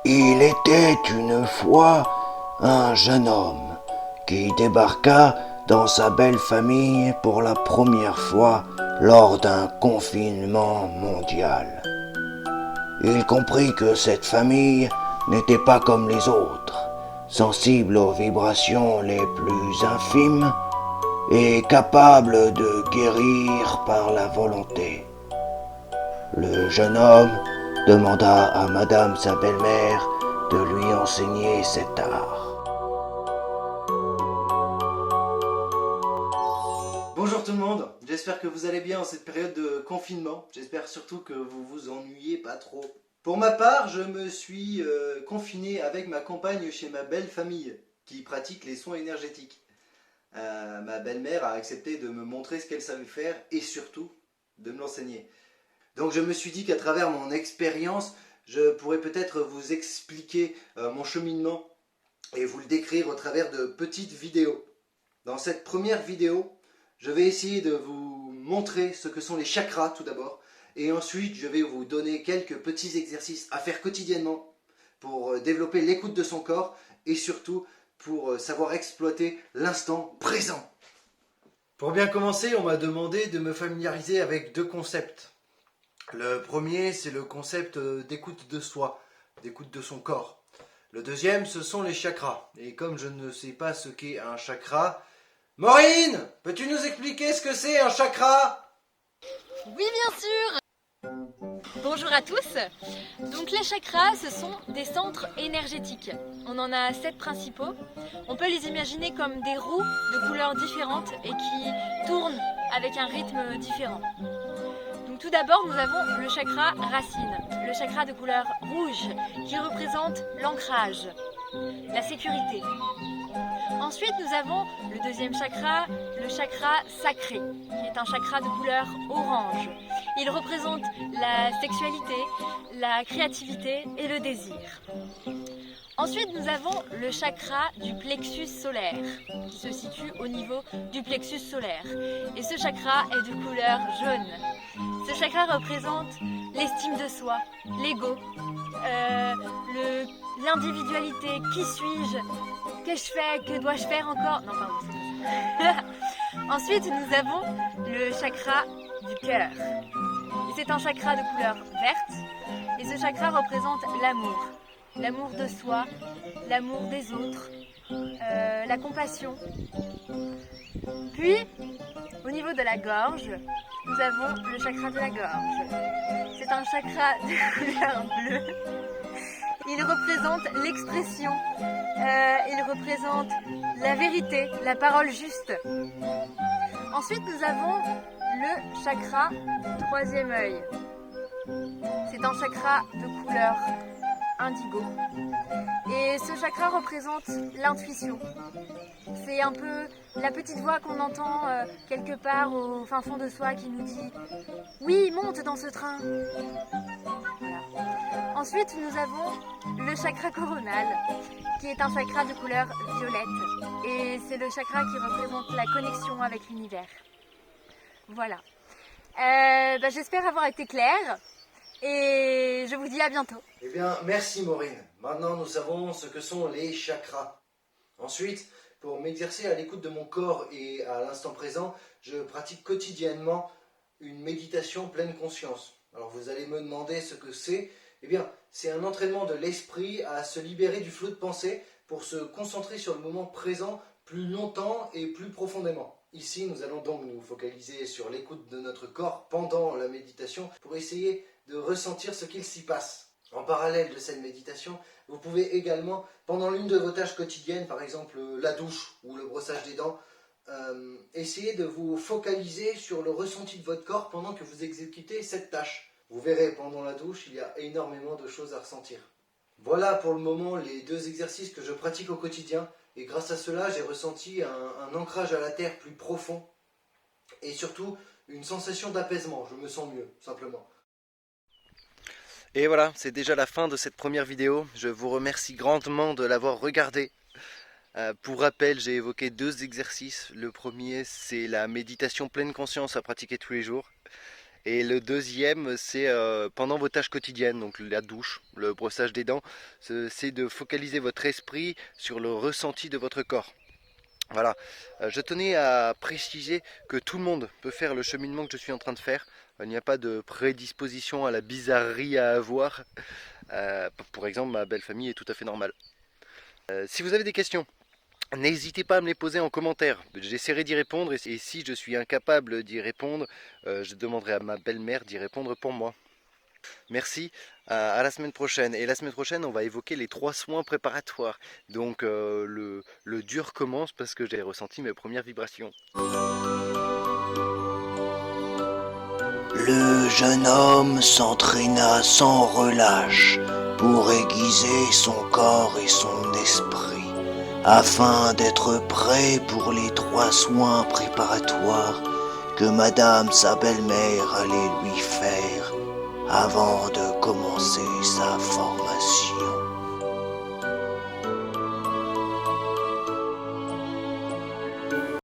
Il était une fois un jeune homme qui débarqua dans sa belle famille pour la première fois lors d'un confinement mondial. Il comprit que cette famille n'était pas comme les autres, sensible aux vibrations les plus infimes et capable de guérir par la volonté. Le jeune homme demanda à madame sa belle-mère de lui enseigner cet art. Bonjour tout le monde, j'espère que vous allez bien en cette période de confinement. J'espère surtout que vous vous ennuyez pas trop. Pour ma part, je me suis confiné avec ma compagne chez ma belle famille qui pratique les soins énergétiques. Ma belle-mère a accepté de me montrer ce qu'elle savait faire et surtout de me l'enseigner. Donc je me suis dit qu'à travers mon expérience, je pourrais peut-être vous expliquer mon cheminement et vous le décrire au travers de petites vidéos. Dans cette première vidéo, je vais essayer de vous montrer ce que sont les chakras tout d'abord, et ensuite je vais vous donner quelques petits exercices à faire quotidiennement pour développer l'écoute de son corps et surtout pour savoir exploiter l'instant présent. Pour bien commencer, on m'a demandé de me familiariser avec deux concepts. Le premier, c'est le concept d'écoute de soi, d'écoute de son corps. Le deuxième, ce sont les chakras. Et comme je ne sais pas ce qu'est un chakra, Maureen, peux-tu nous expliquer ce que c'est un chakra? Oui, bien sûr. Bonjour à tous. Donc les chakras, ce sont des centres énergétiques. On en a 7 principaux. On peut les imaginer comme des roues de couleurs différentes et qui tournent avec un rythme différent. Donc tout d'abord, nous avons le chakra racine, le chakra de couleur rouge qui représente l'ancrage, la sécurité. Ensuite, nous avons le deuxième chakra, le chakra sacré, qui est un chakra de couleur orange. Il représente la sexualité, la créativité et le désir. Ensuite, nous avons le chakra du plexus solaire, qui se situe au niveau du plexus solaire. Et ce chakra est de couleur jaune. Ce chakra représente l'estime de soi, l'ego, l'individualité, qui suis-je, qu'ai-je fait, que dois-je faire encore. Non, pardon, c'est pas ça. Ensuite, nous avons le chakra du cœur. C'est un chakra de couleur verte et ce chakra représente l'amour. L'amour de soi, l'amour des autres, la compassion. Puis, au niveau de la gorge, nous avons le chakra de la gorge. C'est un chakra de couleur bleue. Il représente l'expression, il représente la vérité, la parole juste. Ensuite, nous avons le chakra du troisième œil. C'est un chakra de couleur indigo. Et ce chakra représente l'intuition. C'est un peu la petite voix qu'on entend quelque part au fin fond de soi qui nous dit « Oui, monte dans ce train !» Voilà. Ensuite, nous avons le chakra coronal, qui est un chakra de couleur violette. Et c'est le chakra qui représente la connexion avec l'univers. Voilà. J'espère avoir été claire. Et je vous dis à bientôt. Eh bien, merci Maureen. Maintenant, nous savons ce que sont les chakras. Ensuite, pour m'exercer à l'écoute de mon corps et à l'instant présent, je pratique quotidiennement une méditation pleine conscience. Alors vous allez me demander ce que c'est. Eh bien, c'est un entraînement de l'esprit à se libérer du flot de pensée pour se concentrer sur le moment présent plus longtemps et plus profondément. Ici, nous allons donc nous focaliser sur l'écoute de notre corps pendant la méditation pour essayer de ressentir ce qu'il s'y passe. En parallèle de cette méditation, vous pouvez également, pendant l'une de vos tâches quotidiennes, par exemple la douche ou le brossage des dents, essayer de vous focaliser sur le ressenti de votre corps pendant que vous exécutez cette tâche. Vous verrez, pendant la douche, il y a énormément de choses à ressentir. Voilà pour le moment les deux exercices que je pratique au quotidien, et grâce à cela, j'ai ressenti un ancrage à la terre plus profond, et surtout une sensation d'apaisement. Je me sens mieux, simplement. Et voilà, c'est déjà la fin de cette première vidéo. Je vous remercie grandement de l'avoir regardée. Pour rappel, j'ai évoqué deux exercices. Le premier, c'est la méditation pleine conscience à pratiquer tous les jours. Et le deuxième, c'est pendant vos tâches quotidiennes, donc la douche, le brossage des dents, c'est de focaliser votre esprit sur le ressenti de votre corps. Voilà, je tenais à préciser que tout le monde peut faire le cheminement que je suis en train de faire. Il n'y a pas de prédisposition à la bizarrerie à avoir. Pour exemple, ma belle famille est tout à fait normale. Si vous avez des questions, n'hésitez pas à me les poser en commentaire. J'essaierai d'y répondre et si je suis incapable d'y répondre, je demanderai à ma belle-mère d'y répondre pour moi. Merci, à la semaine prochaine. Et la semaine prochaine, on va évoquer les 3 soins préparatoires. Donc le dur commence parce que j'ai ressenti mes premières vibrations. Le jeune homme s'entraîna sans relâche pour aiguiser son corps et son esprit, afin d'être prêt pour les 3 soins préparatoires que madame sa belle-mère allait lui faire avant de commencer sa formation.